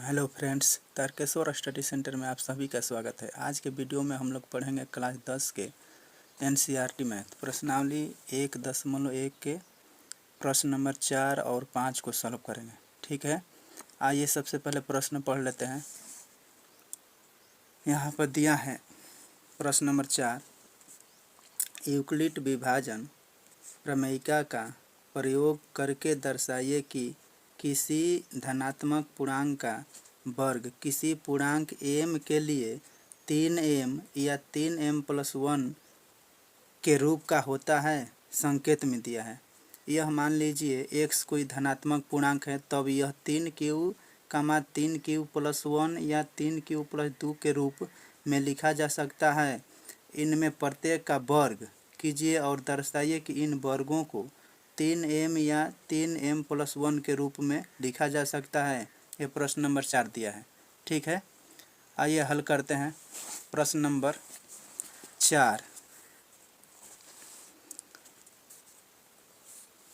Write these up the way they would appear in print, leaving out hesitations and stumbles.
Hello friends, Tarkeshwar study centre में आप सभी का स्वागत है। आज के वीडियो में हम लोग पढ़ेंगे क्लास 10 के एनसीईआरटी मैथ प्रश्नावली 1.1 के प्रश्न नंबर 4 और 5 को सॉल्व करेंगे। ठीक है, आइए सबसे पहले प्रश्न पढ़ लेते हैं। यहाँ पर दिया है प्रश्न नंबर 4, यूक्लिड विभाजन प्रमेयिका का प्रयोग करके दर्शाइए कि किसी धनात्मक पूर्णांक का वर्ग किसी पूर्णांक m के लिए 3m या 3m+1 के रूप का होता है। संकेत में दिया है, यह मान लीजिए x कोई धनात्मक पूर्णांक है, तब यह 3q, 3q+1 या 3q+2 के रूप में लिखा जा सकता है। इनमें प्रत्येक का वर्ग कीजिए और दर्शाइए कि इन वर्गों को 3m या 3m+1 के रूप में लिखा जा सकता है। ये प्रश्न नंबर 4 दिया है। ठीक है, आइए हल करते हैं। प्रश्न नंबर 4,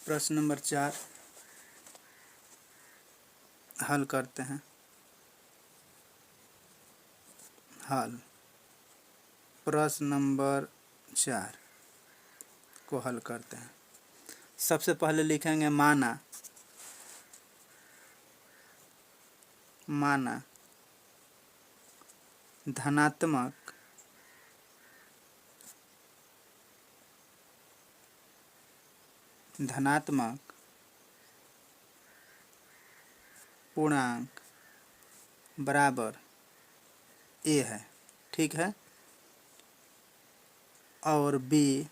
प्रश्न नंबर 4 हल करते हैं। हल प्रश्न नंबर 4 को हल करते हैं। सबसे पहले लिखेंगे माना धनात्मक पूर्णांक बराबर a है। ठीक है, और b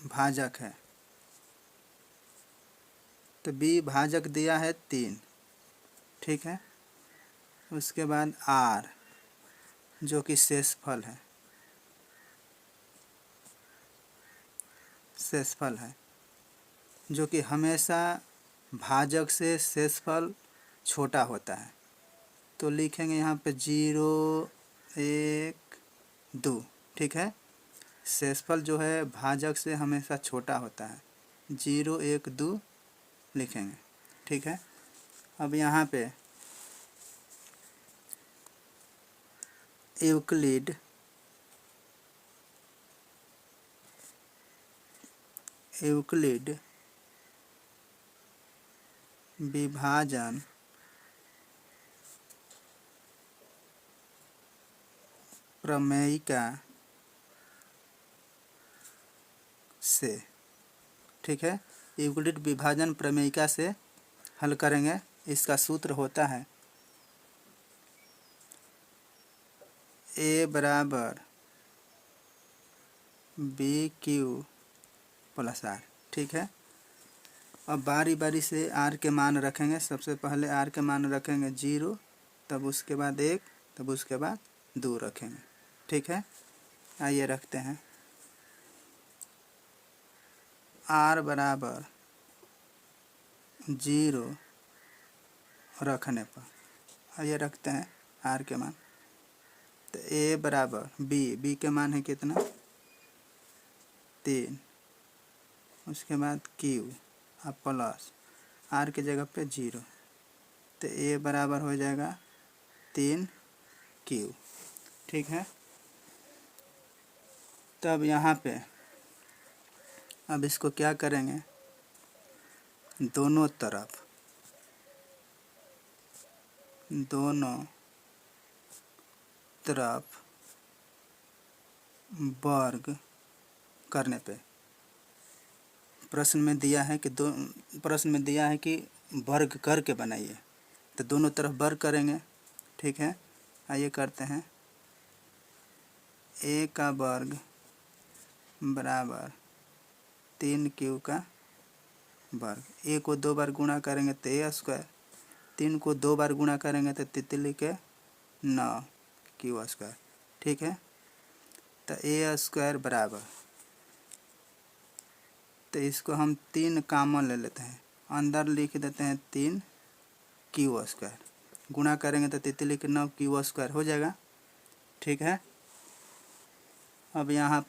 भाजक है। तो b भाजक दिया है 3। ठीक है, उसके बाद r जो कि शेषफल है, जो कि हमेशा भाजक से शेषफल छोटा होता है। तो लिखेंगे यहाँ पे 0, 1, 2। ठीक है, शेषफल जो है भाजक से हमेशा छोटा होता है, 0, 1, 2 लिखेंगे। ठीक है, अब यहाँ पे यूक्लिड विभाजन प्रमेयिका से, ठीक है, यूक्लिड विभाजन प्रमेयिका से हल करेंगे। इसका सूत्र होता है a बराबर BQ+R। ठीक है, अब बारी बारी से r के मान रखेंगे। सबसे पहले r के मान रखेंगे 0, तब उसके बाद 1, तब उसके बाद 2 रखेंगे। ठीक है, आइए रखते हैं। r बराबर 0 रखने पर आइए रखते हैं r के मान। तो a बराबर b के मान है कितना, 3, उसके बाद q और प्लस r की जगह पे 0। तो a बराबर हो जाएगा 3q। ठीक है, तब यहाँ पे अब इसको क्या करेंगे, दोनों तरफ वर्ग करने पे प्रश्न में दिया है कि वर्ग करके बनाइए, तो दोनों तरफ वर्ग करेंगे। ठीक है, आइए करते हैं। a का वर्ग बराबर 3q का वर्ग। a को 2 बार गुणा करेंगे तो a², 3 को 2 बार गुणा करेंगे तो तितली के 9q²। ठीक है, तो a² बराबर, तो इसको हम 3 कॉमन ले लेते हैं, अंदर लिख देते हैं 3q², गुणा करेंगे तो तितली के 9q² हो जाएगा। ठीक है, अब यहाँ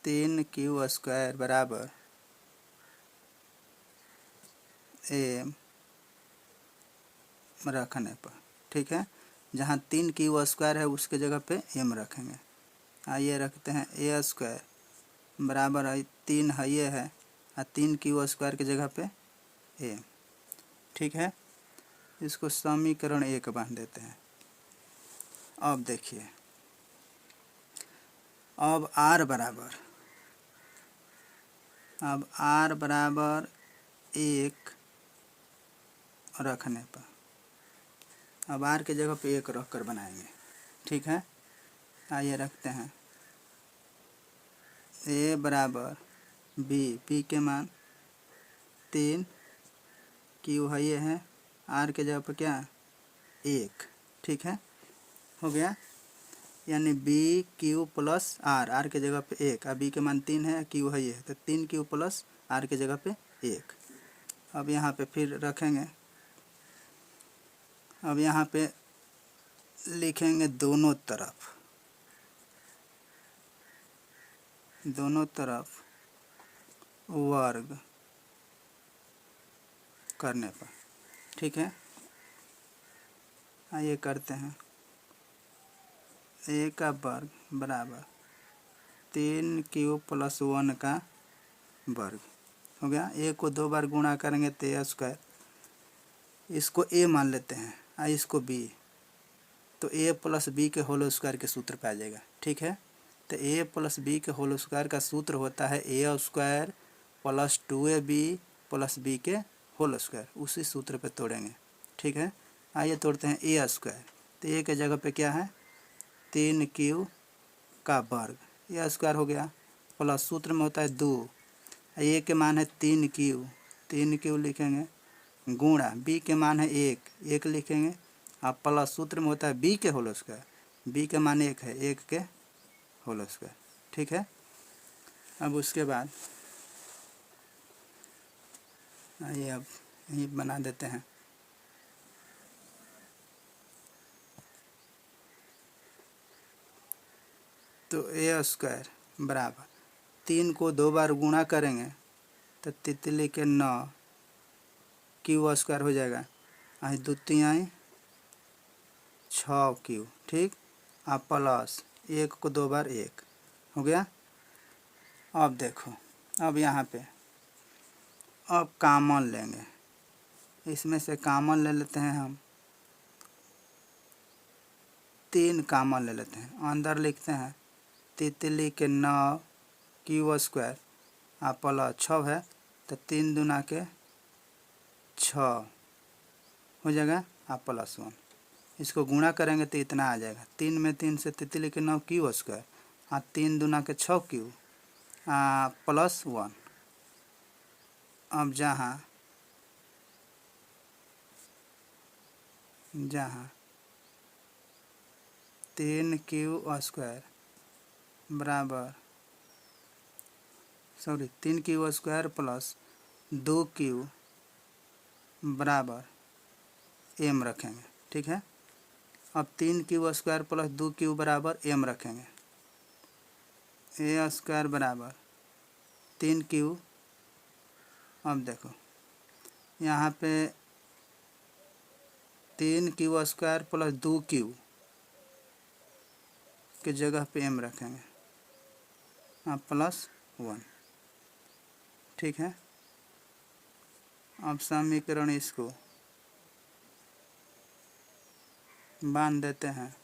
3q² बराबर m रखने पर, ठीक है। जहाँ 3q² है उसके जगह पे m रखेंगे। आइए रखते हैं a² बराबर है 3 है ये है और 3q² की जगह पे m, ठीक है। इसको समीकरण 1 बांध देते हैं। अब देखिए, अब r बराबर 1 रखने पर, अब r की जगह पे 1 रख कर बनाएंगे, ठीक है। आइए रखते हैं a बराबर b के मान 3, q है ये है, r के जगह पे क्या 1, ठीक है। हो गया, यानी BQ प्लस R के जगह पे 1, अब B के मान 3 है, Q है ये, तो 3Q प्लस R के जगह पे 1। अब यहाँ पे फिर रखेंगे, अब यहाँ पे लिखेंगे दोनों तरफ वर्ग करने पर, ठीक है। आइए करते हैं, a का वर्ग बराबर 3q प्लस 1 का वर्ग हो गया। a को 2 बार गुणा करेंगे तो a², इसको a मान लेते हैं और इसको b, तो a प्लस बी के होल स्क्वायर के सूत्र पे आ जाएगा, ठीक है। तो a प्लस बी के होल स्क्वायर का सूत्र होता है a² plus 2ab plus b के होल स्क्वायर, उसी सूत्र पे तोड़ेंगे, ठीक है। आइए तोड़ते हैं a², तो a के जगह पे क्या है 3q का वर्ग, a² हो गया, प्लस सूत्र में होता है 2, a के मान है 3q लिखेंगे, गुणा b के मान है 1 लिखेंगे, अब प्लस सूत्र में होता है b के होल स्क्वायर, b के मान 1 है, 1 के होल स्क्वायर, ठीक है। अब उसके बाद आइए अब यही बना देते हैं, तो a² बराबर 3 को 2 बार गुणा करेंगे तो तितली के 9, q² हो जाएगा, आई 2 तिहाई 6q, ठीक। अब प्लस 1 को 2 बार 1 हो गया। अब देखो, अब यहाँ पे अब कॉमन लेंगे, इसमें से कॉमन ले लेते हैं हम, 3 कॉमन ले लेते हैं, अंदर लिखते हैं तितली के 9 q² आप प्लस 6 है, तो 3 दूना के 6 हो जाएगा, आप प्लस 1, इसको गुणा करेंगे तो इतना आ जाएगा, 3 में 3 से तितली के 9 q² 3 दूना के 6q प्लस 1। अब जहाँ 3q² बराबर 3q² प्लस 2q बराबर m रखेंगे, ठीक है। अब 3q² प्लस 2q बराबर m रखेंगे, a² बराबर 3q, अब देखो यहाँ पे 3q² प्लस 2q के जगह पे m रखेंगे, प्लस 1, ठीक है। अब समीकरण इसको बांध देते हैं,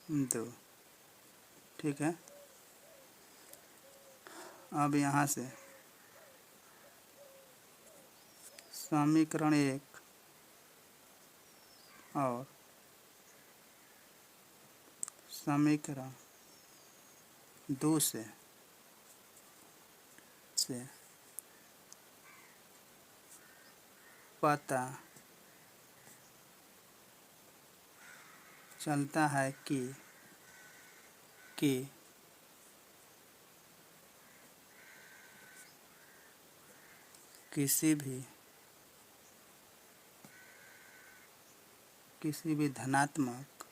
2, ठीक है। अब यहाँ से समीकरण 1 और समीकरण 2 से पता चलता है कि किसी भी धनात्मक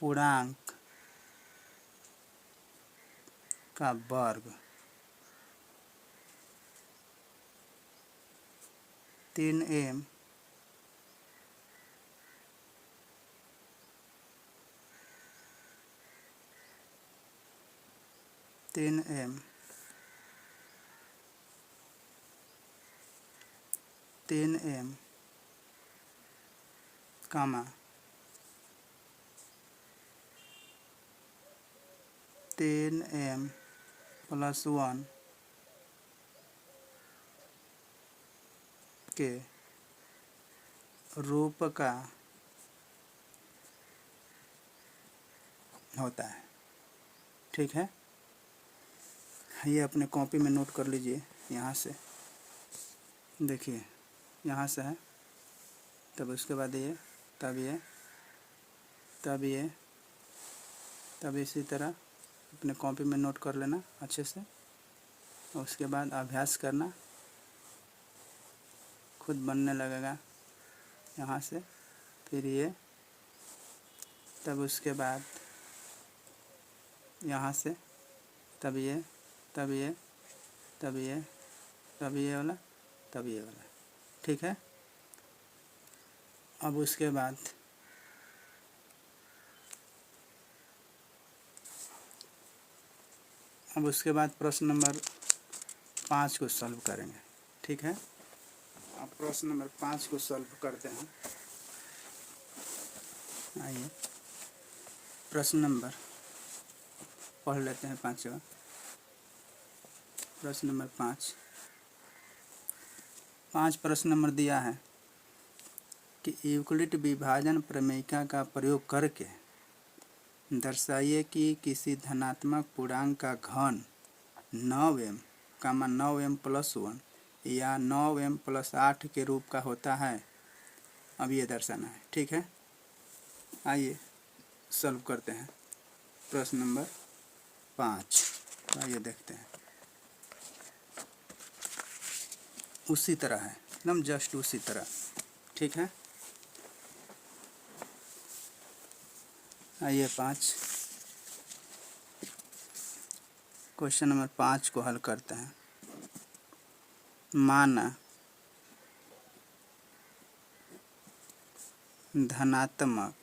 पूर्णांक का वर्ग 3m कामा 10m + 1 के रूप का होता है। ठीक है, ये अपने कॉपी में नोट कर लीजिए। यहाँ से देखिए, यहाँ से है, तब उसके बाद ये, तब ये, तब ये, तब इसी तरह अपने कॉपी में नोट कर लेना अच्छे से। और उसके बाद अभ्यास करना, खुद बनने लगेगा। यहाँ से फिर ये, तब उसके बाद यहाँ से, तब ये, तब ये, तब ये, तब ये वाला, तब ये वाला। ठीक है, अब उसके बाद प्रश्न नंबर 5 को सॉल्व करेंगे। ठीक है, अब प्रश्न नंबर 5 को सॉल्व करते हैं। आइए प्रश्न नंबर पढ़ लेते हैं। 5वां प्रश्न नंबर 5 प्रश्न नंबर दिया है कि यूक्लिड विभाजन प्रमेयिका का प्रयोग करके दर्शाइए कि किसी धनात्मक पूर्णांक का घन 9m, 9m + 1 या 9m + 8 के रूप का होता है। अब ये दर्शाना है। ठीक है, आइए सॉल्व करते हैं प्रश्न नंबर 5। आइए देखते हैं। उसी तरह है, एकदम जस्ट उसी तरह। ठीक है, आइए क्वेश्चन नंबर 5 को हल करते हैं। माना धनात्मक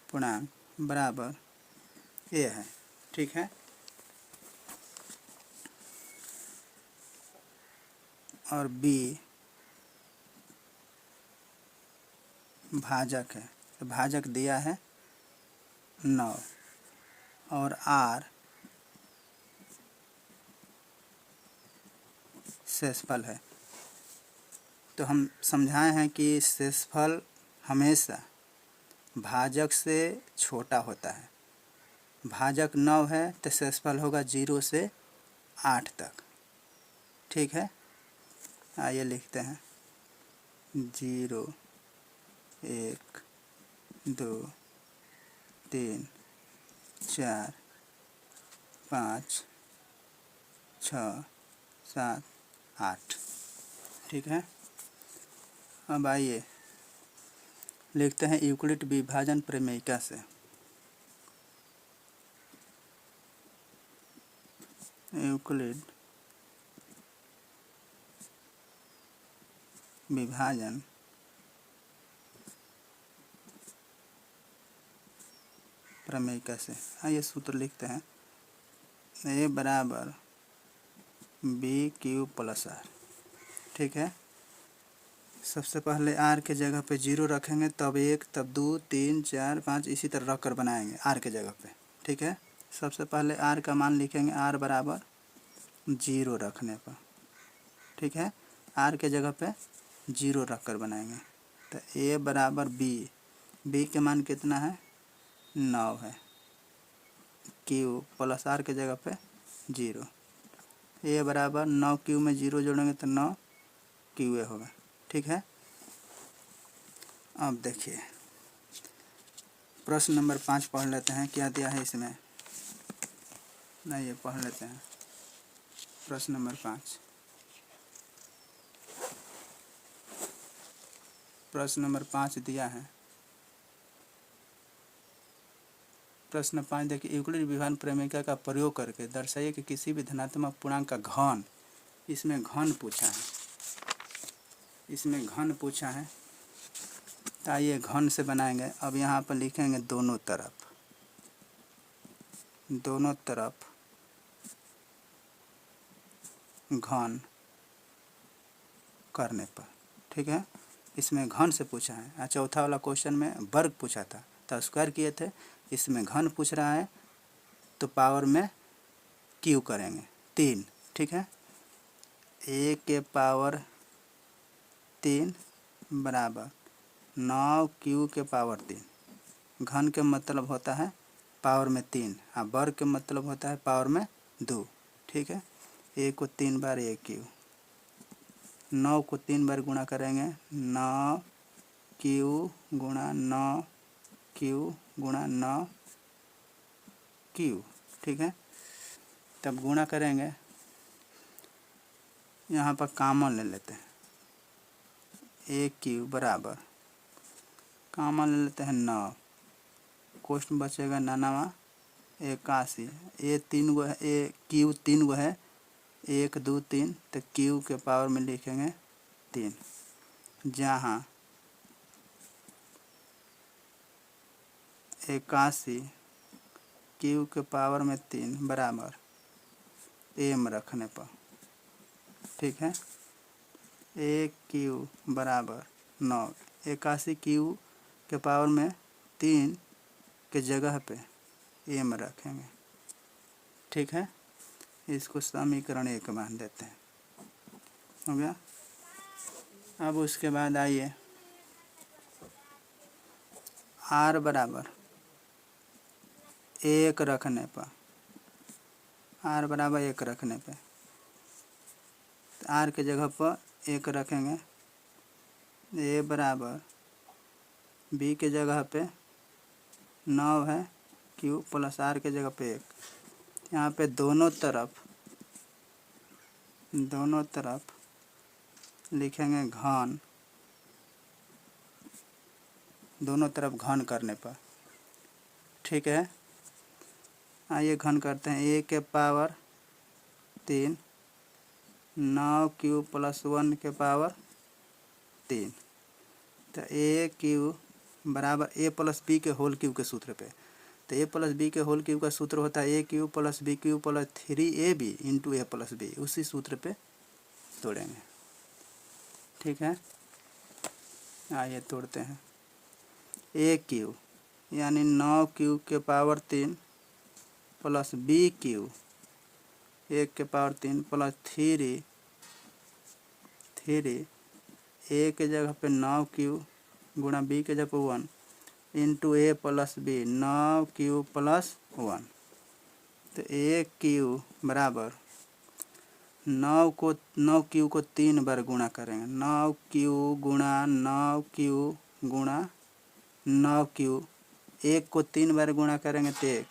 पूर्णांक बराबर a है। ठीक है, और b भाजक है। तो भाजक दिया है 9 और r शेषफल है। तो हम समझाए हैं कि शेषफल हमेशा भाजक से छोटा होता है। भाजक 9 है तो शेषफल होगा 0 से 8 तक। ठीक है, आइए लिखते हैं 0 1 2 3 4 5 6 7 8। ठीक है, अब आइए लिखते हैं यूक्लिड विभाजन प्रमेयिका से। यूक्लिड विभाजन प्रमेयिका से आइए सूत्र लिखते हैं। a बराबर b³ + r। ठीक है, सबसे पहले r के जगह पे 0 रखेंगे, तब 1, तब 2, 3, 4, 5 इसी तरह रख कर बनाएंगे r के जगह पे। ठीक है, सबसे पहले r का मान लिखेंगे, r बराबर 0 रखने पर। ठीक है, r के जगह पे 0 रख कर बनाएंगे। तो a बराबर b के मान कितना है 9 है, q + r के जगह पे 0। a बराबर 9q में 0 जोड़ेंगे तो 9qa होगा। ठीक है, अब देखिए प्रश्न नंबर 5 पढ़ लेते हैं, क्या दिया है इसमें। नहीं, ये पढ़ लेते हैं प्रश्न नंबर 5। प्रश्न नंबर 5 दिया है। प्रश्न 5 देखिए, यूक्लिड विभाजन प्रमेय का प्रयोग करके दर्शाइए कि किसी भी धनात्मक पूर्णांक का घन, इसमें घन पूछा है, इसमें घन पूछा है। तो आइए घन से बनाएंगे। अब यहाँ पर लिखेंगे दोनों तरफ, दोनों तरफ घन करने पर, ठीक है। इसमें घन से पूछा है। चौथा वाला क्वेश्चन में वर्ग पूछा था तो स्क्वायर किए थे, इसमें घन पूछ रहा है तो पावर में क्यू करेंगे 3, ठीक है। a के पावर 3 बराबर 9q के पावर 3। घन के मतलब होता है पावर में 3, हाँ, वर्ग के मतलब होता है पावर में 2, ठीक है। a को 3 बार aq, 9 को 3 बार गुणा करेंगे, 9q गुणा 9q गुणा 9q, ठीक है। तब गुणा करेंगे, यहाँ पर कॉमन ले लेते हैं, aq बराबर कॉमन ले लेते हैं 9, कोष्ट में बचेगा 9 81, a 3 गो है, q 3 गो है, 1 2 3, तो q के पावर में लिखेंगे 3, जहाँ 81 q के पावर में 3 बराबर m रखने पर, ठीक है। aq बराबर 9, 81 q के पावर में 3 के जगह पे m रखेंगे, ठीक है। इसको समीकरण 1 मान देते हैं, हो गया। अब उसके बाद आइए r बराबर 1 रखने पर, r बराबर 1 रखने पे r के जगह पर 1 रखेंगे, a बराबर b के जगह पे 9 है, q प्लस r के जगह पे 1। यहाँ पे दोनों तरफ लिखेंगे घन, दोनों तरफ घन करने पर, ठीक है। आइए घन करते हैं, a के पावर 3 9q प्लस 1 के पावर 3, तो aq बराबर a प्लस b के होल क्यूब के सूत्र पे, तो a प्लस बी के होल क्यूब का सूत्र होता है a cube plus B cube plus 3ab into a plus B, उसी सूत्र पे तोड़ेंगे, ठीक है। आइए तोड़ते हैं, a क्यू यानी 9q के पावर 3 प्लस बी क्यू 1 के पावर 3 प्लस 3 a के जगह पे 9q गुणा b के जगह पे 1 into a plus B 9q plus 1, तो aq बराबर 9q को 3 बार गुणा करेंगे, 9q गुणा 9q गुणा 9q, 1 को 3 बार गुणा करेंगे तो 1,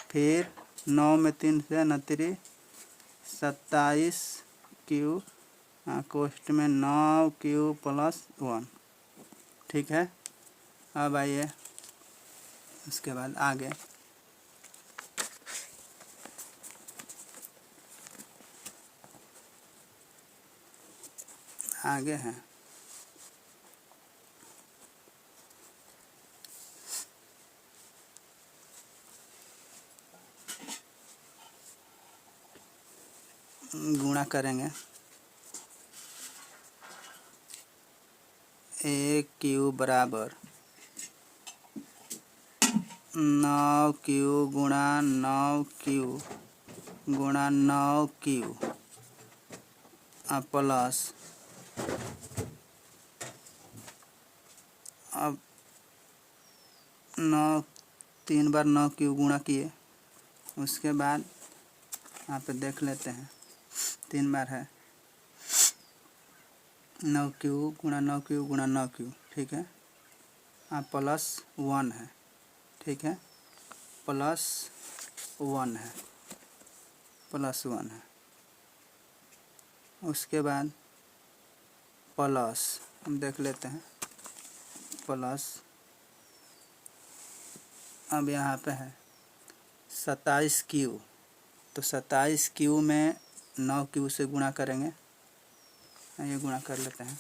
फिर 9 में 3 से 29 27q, कोष्ट में 9q प्लस 1, ठीक है। अब आइए उसके बाद आगे हैं गुणा करेंगे, aq बराबर 9q गुणा 9q गुणा 9q प्लस, अब 3 बार 9q गुणा किए, उसके बाद यहाँ पे देख लेते हैं 3 बार है, 9q गुणा 9q गुणा 9q, ठीक है। प्लस 1 है, ठीक है, प्लस 1 है, प्लस 1 है। उसके बाद प्लस हम देख लेते हैं प्लस, अब यहाँ पे है 27 क्यू, तो 27 क्यू में 9 क्यू से गुणा करेंगे, ये गुणा कर लेते हैं।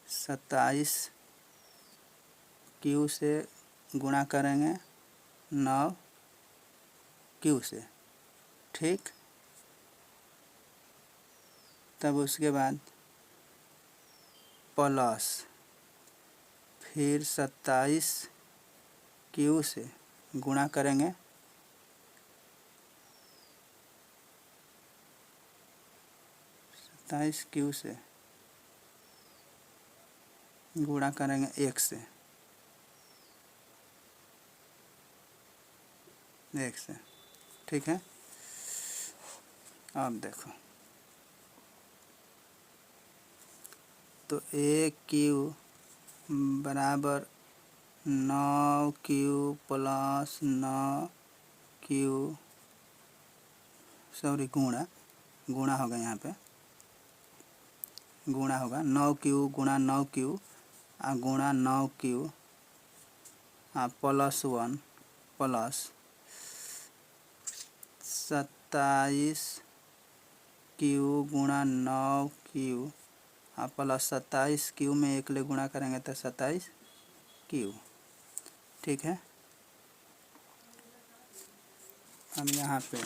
27 क्यू से गुणा करेंगे 9 क्यू से, ठीक। तब उसके बाद प्लस फिर 27 क्यू से गुणा करेंगे 27 क्यू से गुणा करेंगे 1 से, 1 से, ठीक है। अब देखो तो ए क्यू बराबर 9 क्यू प्लस 9 क्यू, सॉरी गुणा होगा, यहाँ पे गुणा होगा 9 क्यू गुणा 9 क्यू गुणा 9 क्यू प्लस 1 प्लस 27 क्यू गुणा 9 क्यू प्लस 27 क्यू में 1 ले गुणा करेंगे तो 27 क्यू, ठीक है। हम यहाँ पे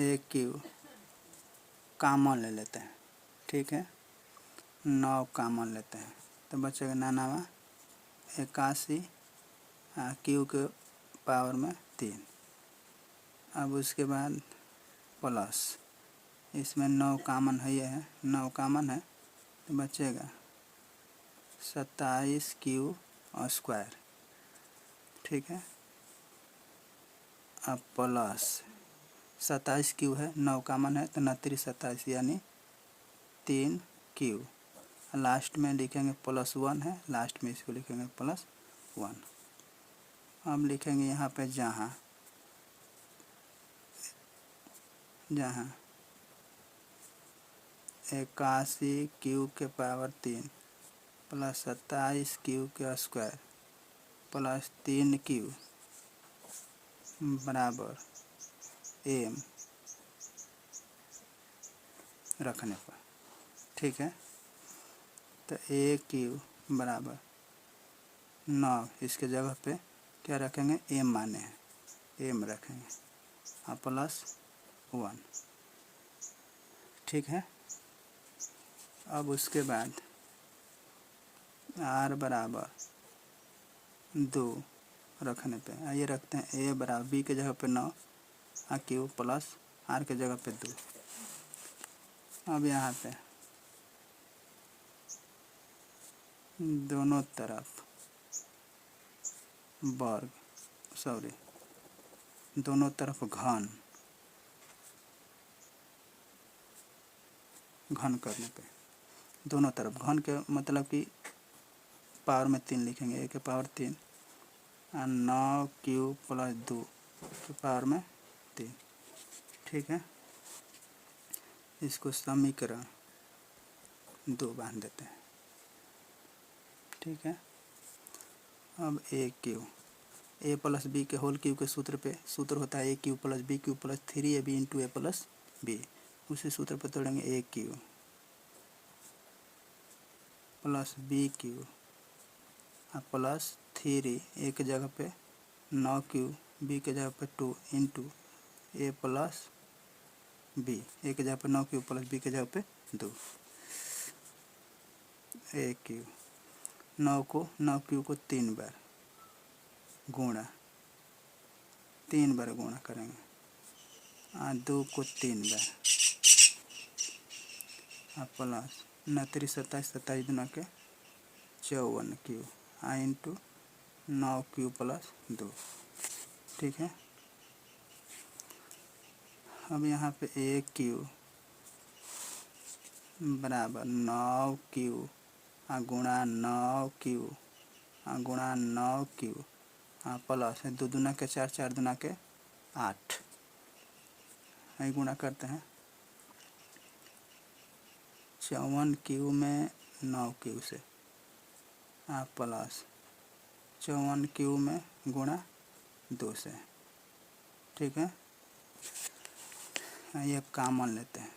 ए क्यू कॉमन ले लेते हैं, ठीक है। 9 कॉमन लेते हैं तो बचेगा 99, 81 क्यू के पावर में 3। अब उसके बाद प्लस, इसमें 9 कॉमन है, ये है 9 कॉमन है तो बचेगा 27 क्यू स्क्वायर, ठीक है। अब प्लस 27 क्यू है, 9 कॉमन है तो 29 27 यानी 3 क्यू, लास्ट में लिखेंगे प्लस 1 है, लास्ट में इसको लिखेंगे प्लस 1। अब लिखेंगे यहाँ पे जहाँ 81 क्यू के पावर 3 प्लस 27 क्यू के स्क्वायर प्लस 3 क्यू बराबर एम रखने पर, ठीक है। तो ए क्यू बराबर 9, इसके जगह पे क्या रखेंगे, एम माने हैं, एम रखेंगे प्लस 1, ठीक है। अब उसके बाद आर बराबर 2 रखने पे ये रखते हैं, ए बराबर बी के जगह पे 9 क्यू प्लस आर के जगह पे 2। अब यहाँ पे दोनों तरफ वर्ग, सॉरी दोनों तरफ घन करने पे, दोनों तरफ घन के मतलब कि पावर में 3 लिखेंगे, ए के पावर 3 और 9 क्यू प्लस 2 के पावर में 3, ठीक है। इसको समीकरण 2 बांध देते हैं, ठीक है। अब a cube, a plus B के होल क्यू के सूत्र पे, सूत्र होता है a cube plus B cube plus 3ab into a plus B, उसी सूत्र पे तोड़ेंगे a cube plus B cube plus 3 a के जगह पे 9 क्यू, बी के जगह पे 2 इंटू ए प्लस बी, ए के जगह पे 9 क्यू प्लस बी के जगह पे 2, ए क्यू 9 क्यू को 3 बार गुणा, 3 बार गुणा करेंगे 2 को 3 बार प्लस 29 27 27 दुना के 54 क्यू इंटू 9 क्यू प्लस 2, ठीक है। अब यहाँ पे ए क्यू बराबर 9 क्यू गुणा 9 क्यू गुणा 9 क्यू प्लस 2 दुना के 4 4 दुना के 8, गुणा करते हैं 54 क्यू में 9 क्यू से प्लस 54 क्यू में गुणा 2 से। ठीक है, ये कॉमन लेते हैं,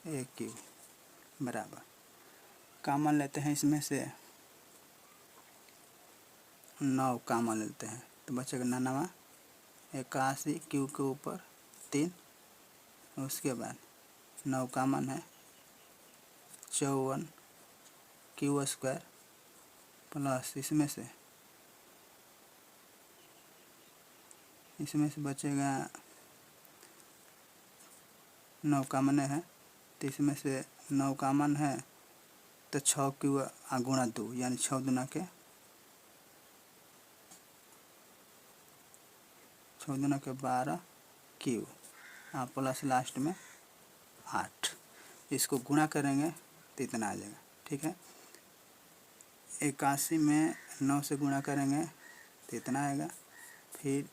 एक क्यू बराबर कॉमन लेते हैं, इसमें से 9 कॉमन लेते हैं तो बचेगा 99, 81 क्यू के ऊपर 3, उसके बाद 9 कॉमन है 54 क्यू स्क्वायर प्लस इसमें से बचेगा 9 कॉमन है तो इसमें से 9 कॉमन है तो 6 क्यू गुणा 2 यानी 6 दूना के 12 क्यू प्लस लास्ट में 8। इसको गुणा करेंगे तो इतना आ जाएगा। ठीक है, 81 में 9 से गुणा करेंगे तो इतना आएगा, फिर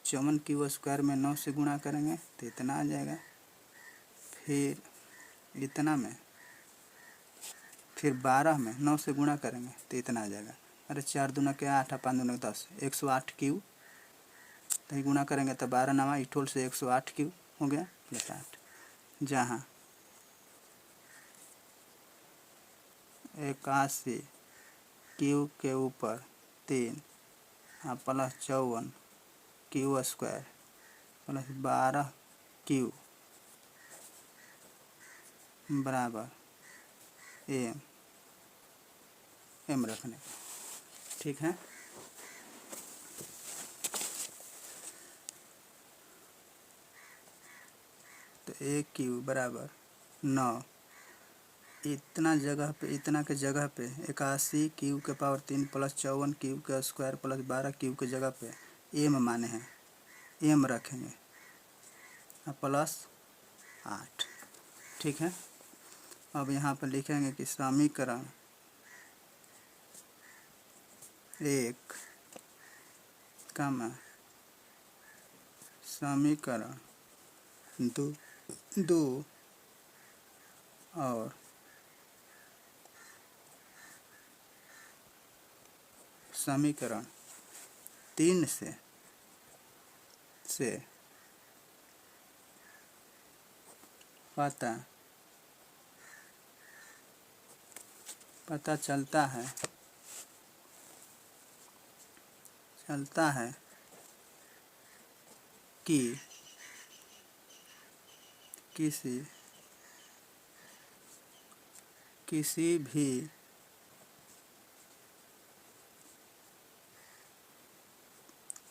54 क्यू स्क्वायर में 9 से गुणा करेंगे तो इतना आ जाएगा, फिर इतना में फिर 12 में 9 से गुणा करेंगे तो इतना आ जाएगा। अरे 4 दूना के 8, 5 दूना के 10, 108 क्यू, तो गुणा करेंगे तो 12 9 इठोल से 108 क्यू हो गया प्लस 8, जहाँ 81 क्यू के ऊपर 3 plus 54 Q square plus 12 Q बराबर एम रखने का। ठीक है, तो एक क्यू बराबर 9, इतना के जगह पे 81 क्यू के पावर 3 प्लस 54 क्यू का स्क्वायर प्लस 12 क्यू के जगह पे एम माने हैं, एम रखेंगे प्लस 8। ठीक है, अब यहाँ पर लिखेंगे कि समीकरण 1 कमा समीकरण 2 और समीकरण 3 से पता चलता है कि किसी भी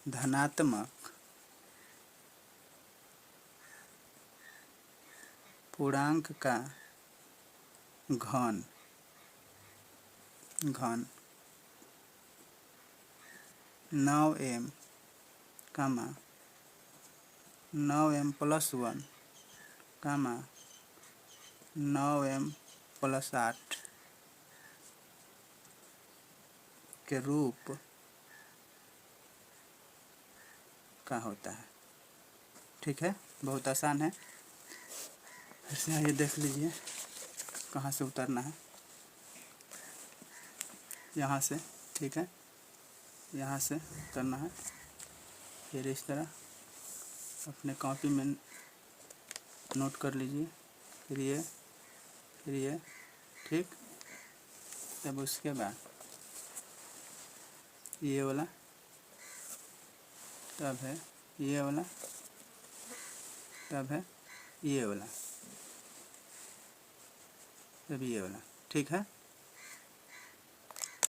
धनात्मक पूर्णांक का घन 9m 9m plus 1 9m plus 8 के रूप का होता है। ठीक है, बहुत आसान है, फिर से आइए देख लीजिए कहाँ से उतरना है, यहाँ से। ठीक है, यहाँ से उतरना है, फिर इस तरह अपने कॉपी में नोट कर लीजिए, फिर ये ठीक, तब उसके बाद ये वाला, तब है ये वाला, तब है ये वाला, तब ये वाला। ठीक है।